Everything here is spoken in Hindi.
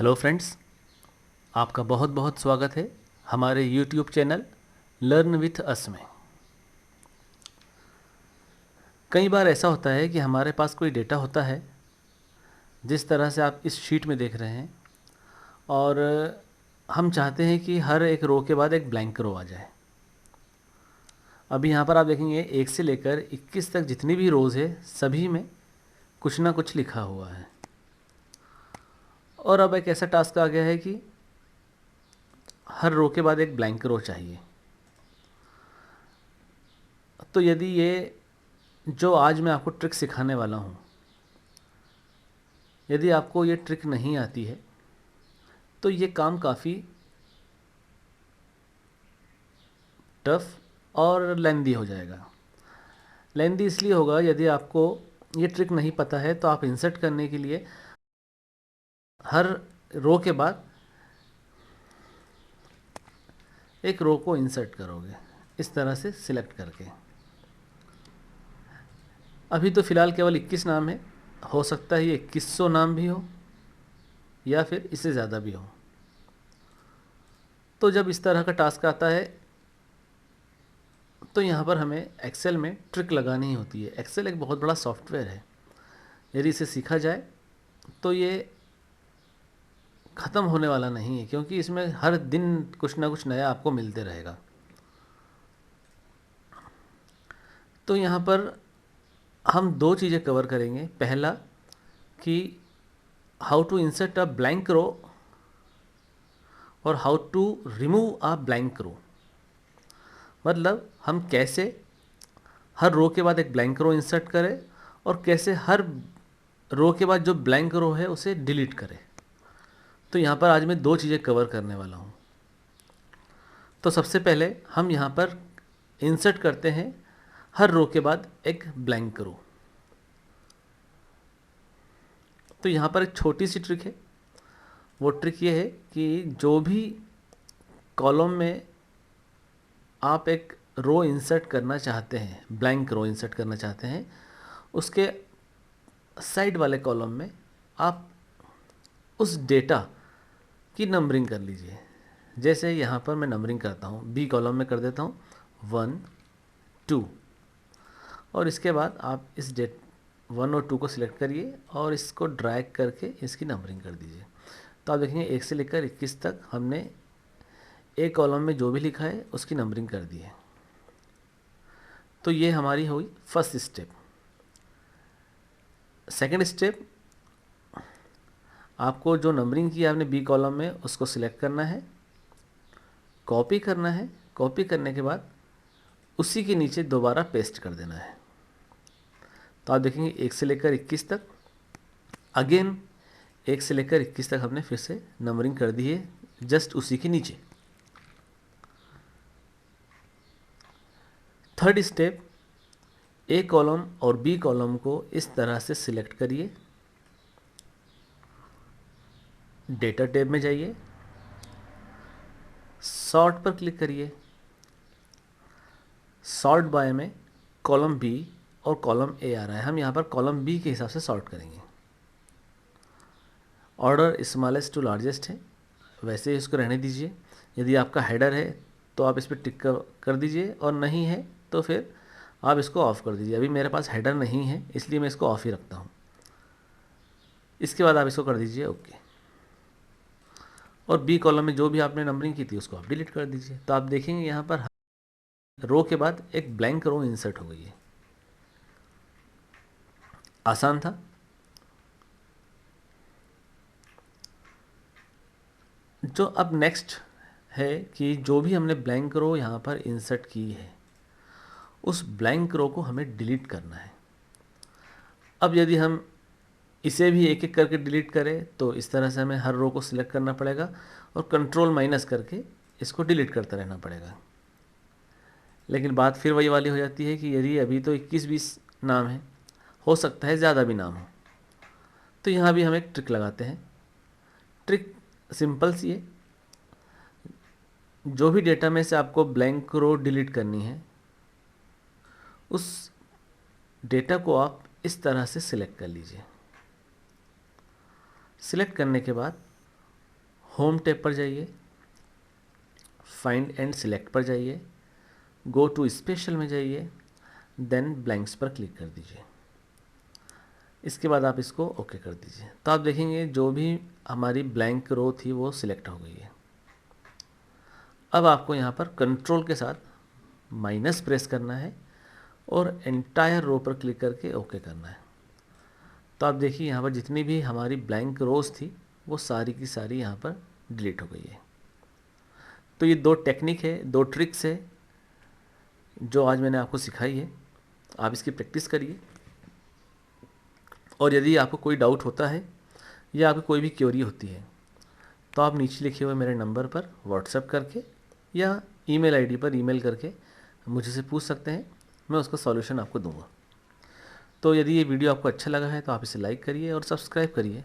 हेलो फ्रेंड्स, आपका बहुत बहुत स्वागत है हमारे YouTube channel learn with us में। कई बार ऐसा होता है कि हमारे पास कोई डेटा होता है, जिस तरह से आप इस शीट में देख रहे हैं, और हम चाहते हैं कि हर एक रो के बाद एक ब्लैंक रो आ जाए। अभी यहाँ पर आप देखेंगे 1 से लेकर 21 तक जितनी भी रोज़ है, सभी में कुछ ना कुछ लिखा हुआ है। और अब एक ऐसा टास्क आ गया है कि हर रो के बाद एक ब्लैंक रो चाहिए। तो यदि ये जो आज मैं आपको ट्रिक सिखाने वाला हूँ, यदि आपको ये ट्रिक नहीं आती है तो ये काम काफ़ी टफ और लेंदी हो जाएगा। लेंदी इसलिए होगा, यदि आपको ये ट्रिक नहीं पता है तो आप इंसर्ट करने के लिए हर रो के बाद एक रो को इंसर्ट करोगे, इस तरह से सिलेक्ट करके। अभी तो फ़िलहाल केवल 21 नाम है, हो सकता है ये 2100 नाम भी हो या फिर इससे ज़्यादा भी हो। तो जब इस तरह का टास्क आता है तो यहाँ पर हमें एक्सेल में ट्रिक लगानी होती है। एक्सेल एक बहुत बड़ा सॉफ्टवेयर है, यदि इसे सीखा जाए तो ये ख़त्म होने वाला नहीं है, क्योंकि इसमें हर दिन कुछ ना कुछ नया आपको मिलते रहेगा। तो यहाँ पर हम दो चीज़ें कवर करेंगे। पहला कि how to insert a blank row और how to remove a blank row. मतलब हम कैसे हर रो के बाद एक ब्लैंक रो इंसर्ट करें और कैसे हर रो के बाद जो ब्लैंक रो है उसे डिलीट करें। तो यहाँ पर आज मैं दो चीज़ें कवर करने वाला हूँ। तो सबसे पहले हम यहाँ पर इंसर्ट करते हैं हर रो के बाद एक ब्लैंक रो। तो यहाँ पर एक छोटी सी ट्रिक है। वो ट्रिक ये है कि जो भी कॉलम में आप एक रो इंसर्ट करना चाहते हैं, ब्लैंक रो इंसर्ट करना चाहते हैं, उसके साइड वाले कॉलम में आप उस डेटा की नंबरिंग कर लीजिए। जैसे यहाँ पर मैं नंबरिंग करता हूँ, बी कॉलम में कर देता हूँ 1 2, और इसके बाद आप इस डेट 1 और 2 को सिलेक्ट करिए और इसको ड्रैग करके इसकी नंबरिंग कर दीजिए। तो आप देखेंगे 1 से लेकर 21 तक हमने एक कॉलम में जो भी लिखा है उसकी नंबरिंग कर दी है। तो ये हमारी हुई फर्स्ट स्टेप। सेकंड स्टेप, आपको जो नंबरिंग की आपने बी कॉलम में उसको सिलेक्ट करना है, कॉपी करना है। कॉपी करने के बाद उसी के नीचे दोबारा पेस्ट कर देना है। तो आप देखेंगे 1 से लेकर 21 तक, अगेन 1 से लेकर 21 तक हमने फिर से नंबरिंग कर दी है, जस्ट उसी के नीचे। थर्ड स्टेप, ए कॉलम और बी कॉलम को इस तरह से सिलेक्ट करिए, डेटा टैब में जाइए, सॉर्ट पर क्लिक करिए। सॉर्ट बाय में कॉलम बी और कॉलम ए आ रहा है, हम यहाँ पर कॉलम बी के हिसाब से सॉर्ट करेंगे। ऑर्डर स्मॉलेस्ट टू लार्जेस्ट है, वैसे ही इसको रहने दीजिए। यदि आपका हेडर है तो आप इस पर टिक कर दीजिए, और नहीं है तो फिर आप इसको ऑफ़ कर दीजिए। अभी मेरे पास हेडर नहीं है इसलिए मैं इसको ऑफ़ ही रखता हूँ। इसके बाद आप इसको कर दीजिए ओके, और बी कॉलम में जो भी आपने नंबरिंग की थी उसको आप डिलीट कर दीजिए। तो आप देखेंगे यहाँ पर रो के बाद एक ब्लैंक रो इंसर्ट हो गई है। आसान था। जो अब नेक्स्ट है कि जो भी हमने ब्लैंक रो यहाँ पर इंसर्ट की है, उस ब्लैंक रो को हमें डिलीट करना है। अब यदि हम इसे भी एक एक करके डिलीट करें तो इस तरह से हमें हर रो को सिलेक्ट करना पड़ेगा और कंट्रोल माइनस करके इसको डिलीट करते रहना पड़ेगा। लेकिन बात फिर वही वाली हो जाती है कि यदि अभी तो 21-20 नाम है, हो सकता है ज़्यादा भी नाम हो। तो यहाँ भी हम एक ट्रिक लगाते हैं। ट्रिक सिंपल सी है। जो भी डेटा में से आपको ब्लैंक रो डिलीट करनी है, उस डेटा को आप इस तरह से सिलेक्ट कर लीजिए। सिलेक्ट करने के बाद होम टैब पर जाइए, फाइंड एंड सिलेक्ट पर जाइए, गो टू स्पेशल में जाइए, देन ब्लैंक्स पर क्लिक कर दीजिए। इसके बाद आप इसको ओके कर दीजिए। तो आप देखेंगे जो भी हमारी ब्लैंक रो थी वो सिलेक्ट हो गई है। अब आपको यहाँ पर कंट्रोल के साथ माइनस प्रेस करना है और एंटायर रो पर क्लिक करके ओके करना है। तो आप देखिए यहाँ पर जितनी भी हमारी ब्लैंक रोज थी वो सारी की सारी यहाँ पर डिलीट हो गई है। तो ये दो टेक्निक है, दो ट्रिक्स है जो आज मैंने आपको सिखाई है। आप इसकी प्रैक्टिस करिए और यदि आपको कोई डाउट होता है या आपको कोई भी क्वेरी होती है तो आप नीचे लिखे हुए मेरे नंबर पर व्हाट्सएप करके या ईमेल आईडी पर ईमेल करके मुझसे पूछ सकते हैं, मैं उसका सॉल्यूशन आपको दूंगा। तो यदि ये वीडियो आपको अच्छा लगा है तो आप इसे लाइक करिए और सब्सक्राइब करिए